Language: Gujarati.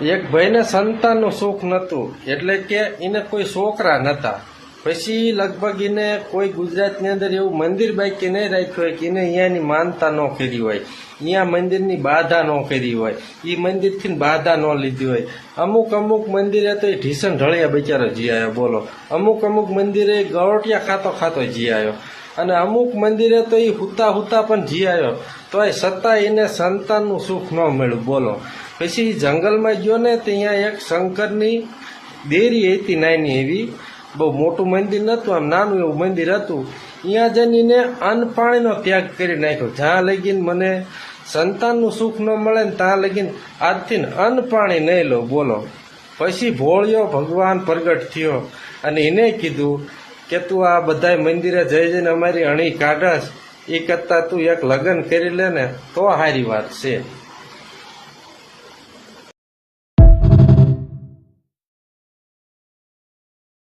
એક ભાઈને સંતાનનું સુખ નહોતું, એટલે કે એને કોઈ છોકરા નહોતા. પછી લગભગ એને કોઈ ગુજરાતની અંદર એવું મંદિર બાકી નહીં રાખ્યું હોય કે એને અહીંયાની માનતા ન કરી હોય, અહીંયા મંદિરની બાધા ન કરી હોય, એ મંદિરથી બાધા ન લીધી હોય. અમુક મંદિરે તો એ ઢીસણ ઢળિયા બિચારો જી આવ્યો, બોલો. અમુક મંદિરે ગળોટિયા ખાતો જી આવ્યો, અને અમુક મંદિરે તો એ હુતા પણ જી આવ્યો, તો એ છતાં એને સંતાનનું સુખ ન મળ્યું, બોલો. પછી જંગલમાં ગયો ને ત્યાં એક શંકરની દેરી હતી નાની એવી, બહુ મોટું મંદિર નહોતું, આમ નાનું એવું મંદિર હતું. ત્યાં જઈને એને અન્ન પાણીનો ત્યાગ કરી નાખ્યો. જ્યાં લગીને મને સંતાનનું સુખ ન મળે ને ત્યાં લગીને આજથી અન્ન પાણી નહીં લો, બોલો. પછી ભોળિયો ભગવાન પ્રગટ થયો અને એને કીધું કે તું આ બધાય મંદિરે જઈને અમારી અણી કાઢસ, એ કરતાં તું એક લગ્ન કરી લે ને તો સારી વાત છે.